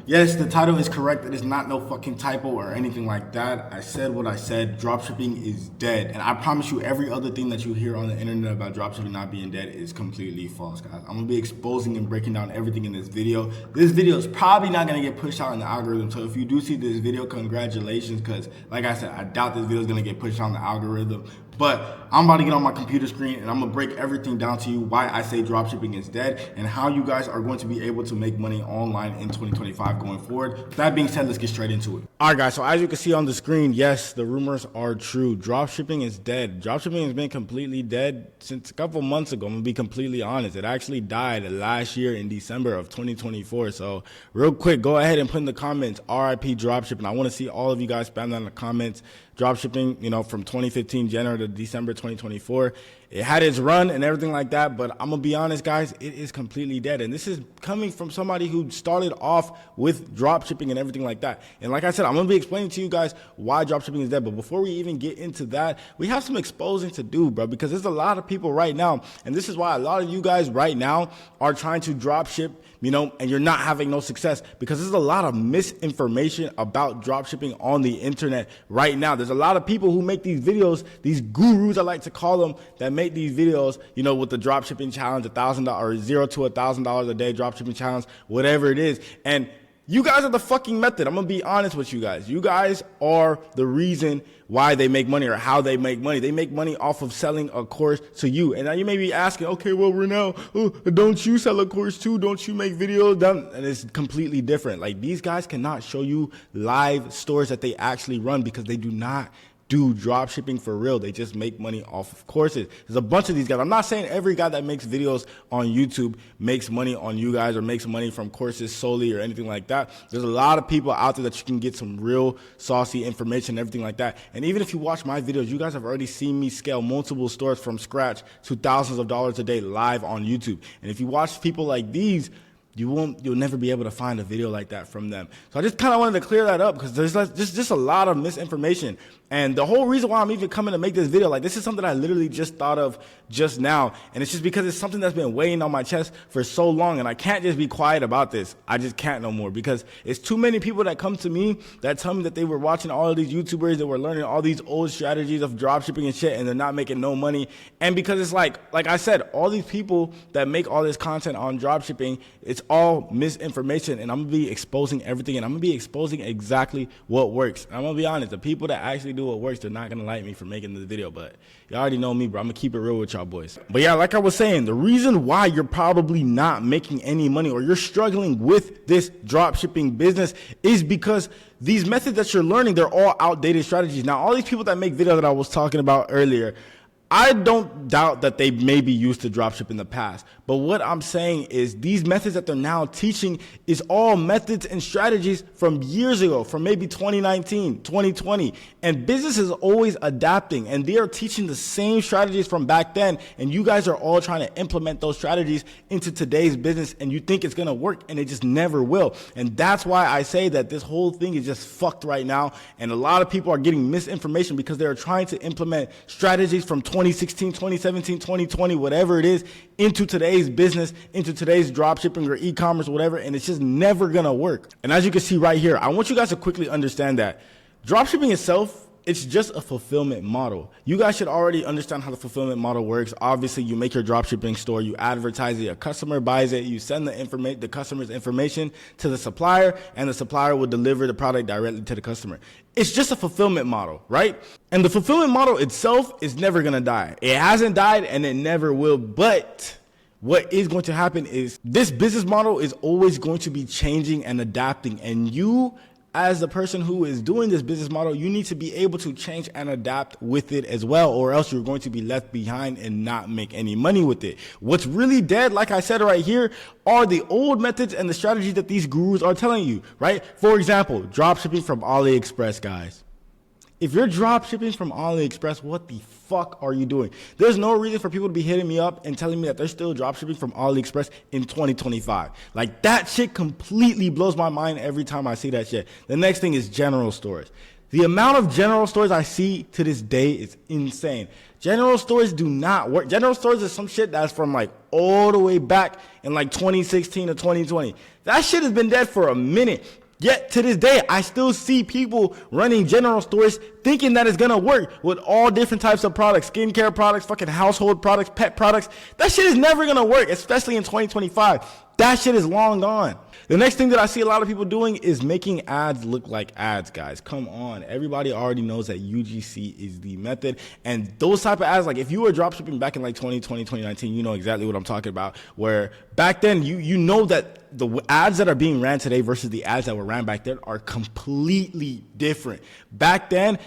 Yes, the title is correct. It is not no fucking typo or anything like that. I said what I said. Dropshipping is dead. And I promise you, every other thing that you hear on the internet about dropshipping not being dead is completely false, guys. I'm gonna be exposing and breaking down everything in this video. This video is probably not gonna get pushed out in the algorithm. So if you do see this video, congratulations, because like I said, I doubt this video is gonna get pushed out in the algorithm. But I'm about to get on my computer screen and I'm gonna break everything down to you why I say dropshipping is dead and how you guys are going to be able to make money online in 2025 going forward. That being said, let's get straight into it. All right, guys, so as you can see on the screen, yes, the rumors are true. Dropshipping is dead. Dropshipping has been completely dead since a couple months ago. I'm gonna be completely honest. It actually died last year in December of 2024. So real quick, go ahead and put in the comments, RIP dropshipping. I wanna see all of you guys spam that in the comments. Dropshipping, you know, from 2015 January to December 2024, it had its run and everything like that, but I'm gonna be honest, guys, it is completely dead. And this is coming from somebody who started off with dropshipping and everything like that. And like I said, I'm gonna be explaining to you guys why dropshipping is dead. But before we even get into that, we have some exposing to do, bro, because there's a lot of people right now, and this is why a lot of you guys right now are trying to dropship, you know, and you're not having no success, because there's a lot of misinformation about dropshipping on the internet right now. There's a lot of people who make these videos, these gurus, I like to call them, that make these videos, you know, with the dropshipping challenge, $1,000 or $0 to $1,000 a day dropshipping challenge, whatever it is. And you guys are the fucking method. I'm gonna be honest with you guys. You guys are the reason why they make money or how they make money. They make money off of selling a course to you. And now you may be asking, okay, well, Ronel, don't you sell a course too? Don't you make videos? And it's completely different. Like, these guys cannot show you live stores that they actually run because they do not do drop shipping for real. They just make money off of courses. There's a bunch of these guys. I'm not saying every guy that makes videos on YouTube makes money on you guys or makes money from courses solely or anything like that. There's a lot of people out there that you can get some real saucy information and everything like that. And even if you watch my videos, you guys have already seen me scale multiple stores from scratch to thousands of dollars a day live on YouTube. And if you watch people like these, you'll never be able to find a video like that from them. So I just kind of wanted to clear that up because there's just a lot of misinformation. And the whole reason why I'm even coming to make this video, like, this is something I literally just thought of just now. And it's just because it's something that's been weighing on my chest for so long. And I can't just be quiet about this. I just can't no more, because it's too many people that come to me that tell me that they were watching all of these YouTubers that were learning all these old strategies of dropshipping and shit, and they're not making no money. And because it's like I said, all these people that make all this content on dropshipping, it's all misinformation. And I'm going to be exposing everything, and I'm going to be exposing exactly what works. And I'm going to be honest, the people that actually do what works, they're not going to like me for making the video, but you already know me, bro. I'm going to keep it real with y'all boys. But yeah, like I was saying, the reason why you're probably not making any money or you're struggling with this dropshipping business is because these methods that you're learning, they're all outdated strategies. Now, all these people that make videos that I was talking about earlier, I don't doubt that they may be used to dropship in the past. But what I'm saying is these methods that they're now teaching is all methods and strategies from years ago, from maybe 2019, 2020. And business is always adapting, and they are teaching the same strategies from back then. And you guys are all trying to implement those strategies into today's business, and you think it's going to work, and it just never will. And that's why I say that this whole thing is just fucked right now. And a lot of people are getting misinformation because they're trying to implement strategies from 2016, 2017, 2020, whatever it is, into today's business, into today's dropshipping or e-commerce, whatever, and it's just never gonna work. And as you can see right here, I want you guys to quickly understand that dropshipping itself, it's just a fulfillment model. You guys should already understand how the fulfillment model works. Obviously, you make your dropshipping store, you advertise it, a customer buys it, you send the customer's information to the supplier, and the supplier will deliver the product directly to the customer. It's just a fulfillment model, right? And the fulfillment model itself is never gonna die. It hasn't died and it never will, but what is going to happen is this business model is always going to be changing and adapting, and you, as the person who is doing this business model, you need to be able to change and adapt with it as well, or else you're going to be left behind and not make any money with it. What's really dead, like I said right here, are the old methods and the strategies that these gurus are telling you, right? For example, drop shipping from AliExpress, guys. If you're drop shipping from AliExpress, what the fuck are you doing? There's no reason for people to be hitting me up and telling me that they're still drop shipping from AliExpress in 2025. Like, that shit completely blows my mind every time I see that shit. The next thing is general stores. The amount of general stores I see to this day is insane. General stores do not work. General stores is some shit that's from like all the way back in like 2016 to 2020. That shit has been dead for a minute. Yet to this day, I still see people running general stores thinking that it's gonna work with all different types of products, skincare products, fucking household products, pet products. That shit is never gonna work, especially in 2025. That shit is long gone. The next thing that I see a lot of people doing is making ads look like ads, guys. Come on. Everybody already knows that UGC is the method. And those type of ads, like if you were dropshipping back in like 2020, 2019, you know exactly what I'm talking about. Where back then, you know that the ads that are being ran today versus the ads that were ran back then are completely different. Back then,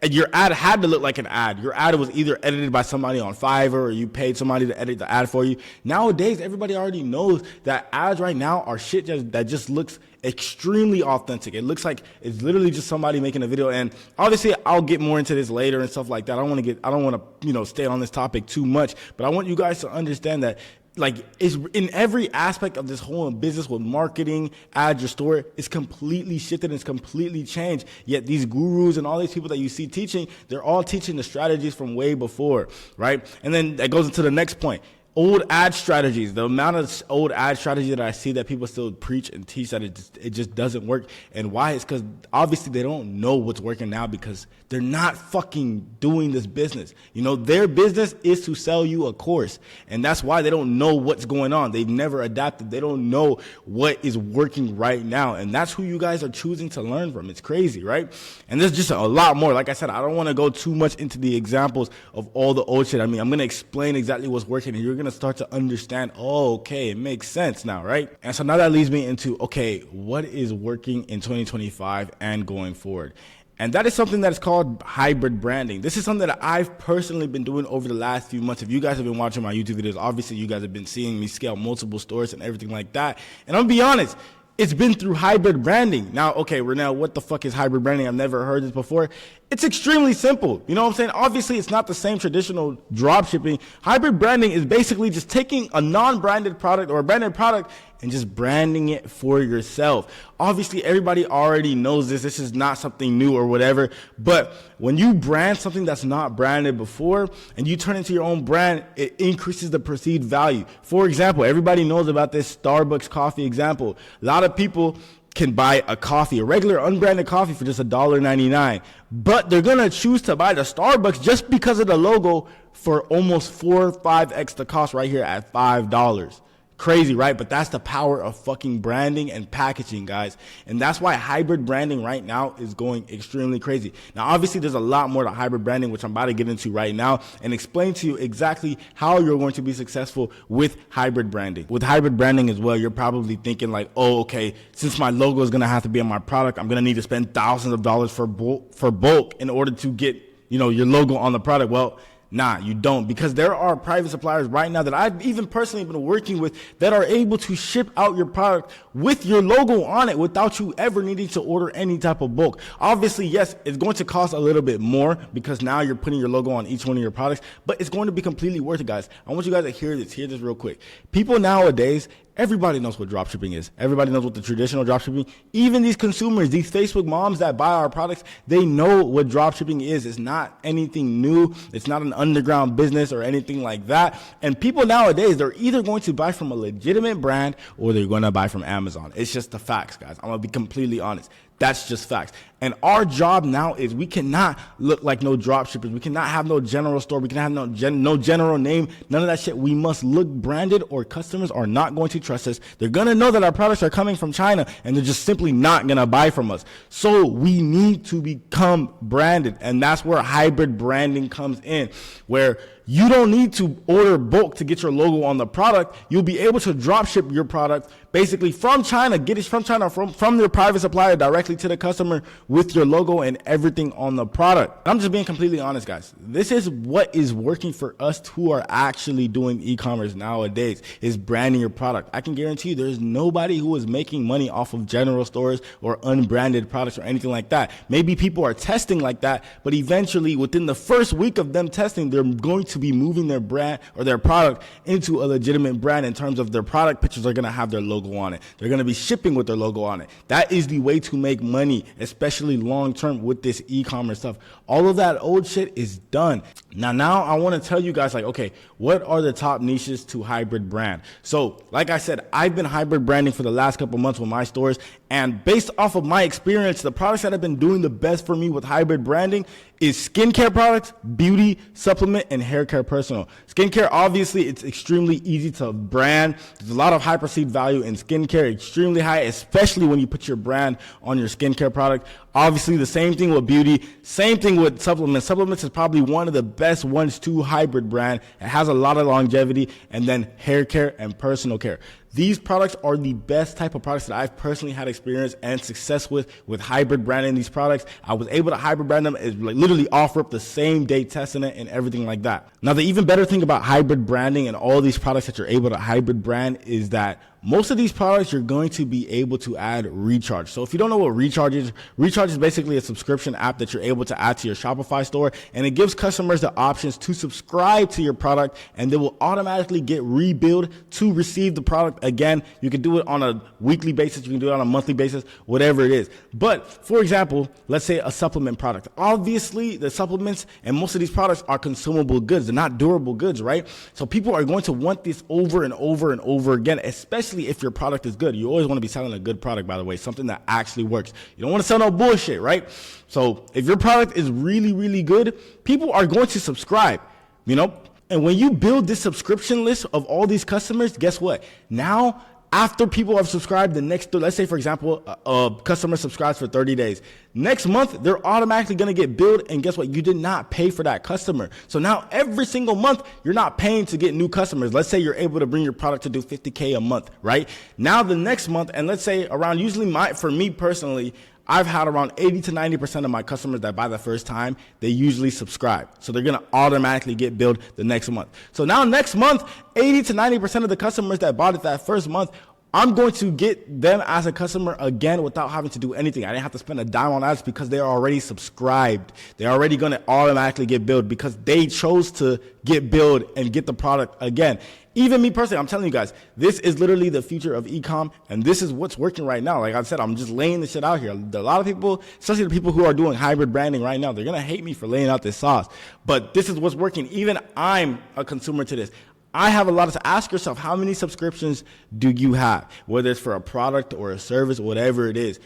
your ad had to look like an ad. Your ad was either edited by somebody on Fiverr or you paid somebody to edit the ad for you. Nowadays, everybody already knows that ads right now are shit that just looks extremely authentic. It looks like it's literally just somebody making a video. And obviously, I'll get more into this later and stuff like that. I don't want to, stay on this topic too much, but I want you guys to understand that like it's in every aspect of this whole business with marketing, ads, your store, it's completely shifted and it's completely changed. Yet these gurus and all these people that you see teaching, they're all teaching the strategies from way before, right? And then that goes into the next point. Old ad strategies, the amount of old ad strategy that I see that people still preach and teach that it just doesn't work. And why? It's because obviously they don't know what's working now because they're not fucking doing this business. Their business is to sell you a course. And that's why they don't know what's going on. They've never adapted. They don't know what is working right now. And that's who you guys are choosing to learn from. It's crazy, right? And there's just a lot more. Like I said, I don't want to go too much into the examples of all the old shit. I mean, I'm going to explain exactly what's working and you're going to start to understand, okay, it makes sense now, right? And so now that leads me into, okay, what is working in 2025 and going forward? And that is something that is called hybrid branding. This is something that I've personally been doing over the last few months. If you guys have been watching my YouTube videos, obviously you guys have been seeing me scale multiple stores and everything like that. And I'm gonna be honest, it's been through hybrid branding. Now, okay, Ronel, what the fuck is hybrid branding? I've never heard this before. It's extremely simple. You know what I'm saying? Obviously, it's not the same traditional drop shipping. Hybrid branding is basically just taking a non-branded product or a branded product and just branding it for yourself. Obviously, everybody already knows this. This is not something new or whatever. But when you brand something that's not branded before and you turn it into your own brand, it increases the perceived value. For example, everybody knows about this Starbucks coffee example. A lot of people can buy a coffee, a regular unbranded coffee for just $1.99. But they're going to choose to buy the Starbucks just because of the logo for almost 4 or 5x the cost right here at $5. Crazy, right? But that's the power of fucking branding and packaging, guys. And that's why hybrid branding right now is going extremely crazy. Now, obviously, there's a lot more to hybrid branding, which I'm about to get into right now and explain to you exactly how you're going to be successful with hybrid branding. With hybrid branding as well, you're probably thinking like, oh, okay, since my logo is going to have to be on my product, I'm going to need to spend thousands of dollars for bulk in order to get, your logo on the product. Well, nah, you don't, because there are private suppliers right now that I've even personally been working with that are able to ship out your product with your logo on it without you ever needing to order any type of bulk. Obviously, yes, it's going to cost a little bit more because now you're putting your logo on each one of your products, but it's going to be completely worth it, guys. I want you guys to hear this real quick. People nowadays, everybody knows what dropshipping is. Everybody knows what the traditional dropshipping, even these consumers, these Facebook moms that buy our products, they know what dropshipping is. It's not anything new. It's not an underground business or anything like that. And people nowadays, they're either going to buy from a legitimate brand or they're going to buy from Amazon. It's just the facts, guys. I'm going to be completely honest. That's just facts. And our job now is we cannot look like no drop shippers. We cannot have no general store. We cannot have no general name. None of that shit. We must look branded or customers are not going to trust us. They're going to know that our products are coming from China and they're just simply not going to buy from us. So we need to become branded. And that's where hybrid branding comes in, where you don't need to order bulk to get your logo on the product. You'll be able to drop ship your product basically from China, get it from China, from your private supplier directly to the customer with your logo and everything on the product. I'm just being completely honest, guys. This is what is working for us who are actually doing e-commerce nowadays, is branding your product. I can guarantee you there's nobody who is making money off of general stores or unbranded products or anything like that. Maybe people are testing like that, but eventually within the first week of them testing, they're going to to be moving their brand or their product into a legitimate brand in terms of their product pictures are going to have their logo on it. They're going to be shipping with their logo on it. That is the way to make money, especially long term with this e-commerce stuff. All of that old shit is done. Now I want to tell you guys, like, okay, what are the top niches to hybrid brand? So like I said, I've been hybrid branding for the last couple months with my stores, and based off of my experience, the products that have been doing the best for me with hybrid branding is skincare products, beauty, supplement, and hair care personal. Skincare, obviously, it's extremely easy to brand. There's a lot of high perceived value in skincare, extremely high, especially when you put your brand on your skincare product. Obviously, the same thing with beauty, same thing with supplements. Supplements is probably one of the best ones to hybrid brand. It has a lot of longevity. And then hair care and personal care. These products are the best type of products that I've personally had experience and success with hybrid branding these products. I was able to hybrid brand them, is like literally offer up the same day testing it and everything like that. Now, the even better thing about hybrid branding and all these products that you're able to hybrid brand is that most of these products you're going to be able to add recharge. So if you don't know what recharge is basically a subscription app that you're able to add to your Shopify store, and it gives customers the options to subscribe to your product, and they will automatically get rebilled to receive the product again. You can do it on a weekly basis, you can do it on a monthly basis, whatever it is. But for example, let's say a supplement product. Obviously, the supplements and most of these products are consumable goods. They're not durable goods, right? So people are going to want this over and over and over again, especially if your product is good. You always want to be selling a good product, by the way, something that actually works. You don't want to sell no bullshit, right? So if your product is really, really good, people are going to subscribe, you know? And when you build this subscription list of all these customers, guess what? Now, after people have subscribed let's say, for example, a customer subscribes for 30 days. Next month, they're automatically going to get billed. And guess what? You did not pay for that customer. So now every single month, you're not paying to get new customers. Let's say you're able to bring your product to do $50K a month, right? Now the next month, and let's say around, usually for me personally, I've had around 80 to 90% of my customers that buy the first time, they usually subscribe. So they're going to automatically get billed the next month. So now next month, 80 to 90% of the customers that bought it that first month, I'm going to get them as a customer again without having to do anything. I didn't have to spend a dime on ads because they're already subscribed. They're already going to automatically get billed because they chose to get billed and get the product again. Even me personally, I'm telling you guys, this is literally the future of e-com, and this is what's working right now. Like I said, I'm just laying this shit out here. A lot of people, especially the people who are doing hybrid branding right now, they're going to hate me for laying out this sauce. But this is what's working. Even I'm a consumer to this. I have a lot to ask yourself, how many subscriptions do you have? Whether it's for a product or a service, whatever it is.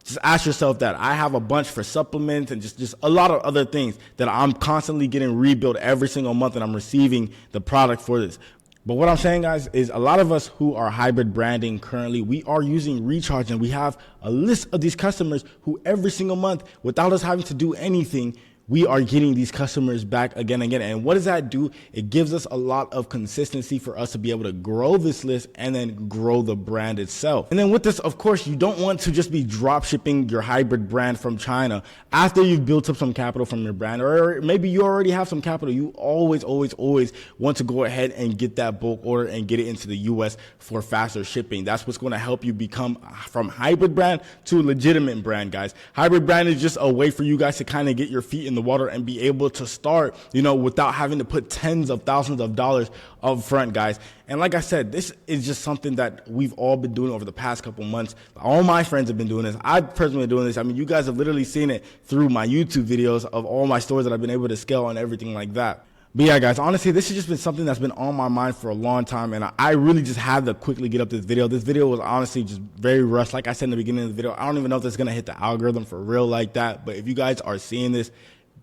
Just ask yourself that. I have a bunch for supplements and just a lot of other things that I'm constantly getting rebuilt every single month, and I'm receiving the product for this. But what I'm saying, guys, is a lot of us who are hybrid branding currently, we are using recharge, and we have a list of these customers who every single month, without us having to do anything, we are getting these customers back again and again. And what does that do? It gives us a lot of consistency for us to be able to grow this list and then grow the brand itself. And then with this, of course, you don't want to just be drop shipping your hybrid brand from China after you've built up some capital from your brand, or maybe you already have some capital. You always want to go ahead and get that bulk order and get it into the US for faster shipping. That's what's going to help you become from hybrid brand to legitimate brand, guys. Hybrid brand is just a way for you guys to kind of get your feet in the water and be able to start, without having to put tens of thousands of dollars up front, guys. And like I said, this is just something that we've all been doing over the past couple months. All my friends have been doing this. I've personally been doing this. I mean, you guys have literally seen it through my YouTube videos of all my stores that I've been able to scale and everything like that. But yeah, guys, honestly, this has just been something that's been on my mind for a long time, and I really just had to quickly get up this video. This video was honestly just very rushed. Like I said in the beginning of the video, I don't even know if it's going to hit the algorithm for real like that, but if you guys are seeing this,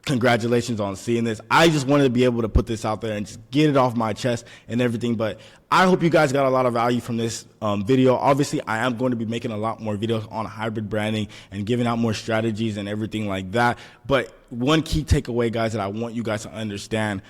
congratulations on seeing this. I just wanted to be able to put this out there and just get it off my chest and everything. But I hope you guys got a lot of value from this video. Obviously, I am going to be making a lot more videos on hybrid branding and giving out more strategies and everything like that. But one key takeaway, guys, that I want you guys to understand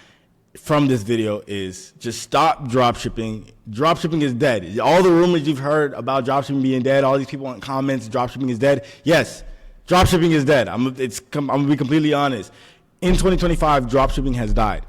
from this video is just stop dropshipping. Dropshipping is dead. All the rumors you've heard about dropshipping being dead, all these people in comments, dropshipping is dead. Yes. Dropshipping is dead. I'm going to be completely honest. In 2025, dropshipping has died.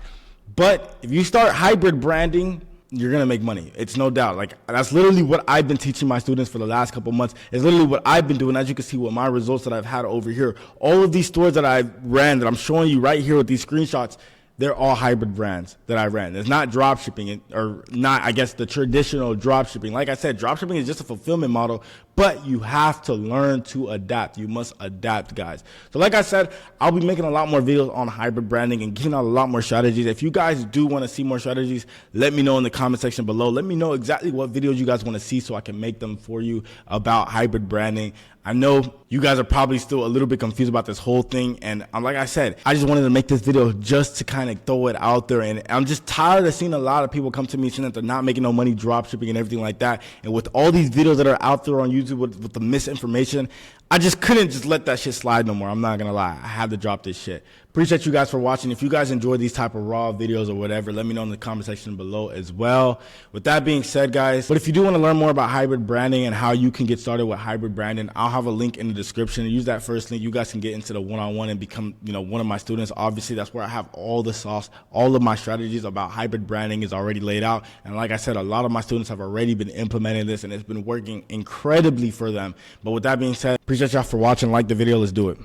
But if you start hybrid branding, you're going to make money. It's no doubt. Like, that's literally what I've been teaching my students for the last couple months. It's literally what I've been doing. As you can see with my results that I've had over here, all of these stores that I've ran that I'm showing you right here with these screenshots, they're all hybrid brands that I ran. It's not drop shipping, or not, I guess, the traditional drop shipping. Like I said, drop shipping is just a fulfillment model, but you have to learn to adapt. You must adapt, guys. So like I said, I'll be making a lot more videos on hybrid branding and giving out a lot more strategies. If you guys do want to see more strategies, let me know in the comment section below. Let me know exactly what videos you guys want to see so I can make them for you about hybrid branding. I know you guys are probably still a little bit confused about this whole thing, and like I said, I just wanted to make this video just to kind of throw it out there. And I'm just tired of seeing a lot of people come to me saying that they're not making no money drop shipping and everything like that. And with all these videos that are out there on YouTube with the misinformation, I just couldn't just let that shit slide no more. I'm not gonna lie, I had to drop this shit. Appreciate you guys for watching. If you guys enjoy these type of raw videos or whatever, let me know in the comment section below as well. With that being said, guys, but if you do want to learn more about hybrid branding and how you can get started with hybrid branding, I'll have a link in the description. Use that first link. You guys can get into the one-on-one and become, one of my students. Obviously, that's where I have all the sauce. All of my strategies about hybrid branding is already laid out. And like I said, a lot of my students have already been implementing this, and it's been working incredibly for them. But with that being said, appreciate y'all for watching. Like the video. Let's do it.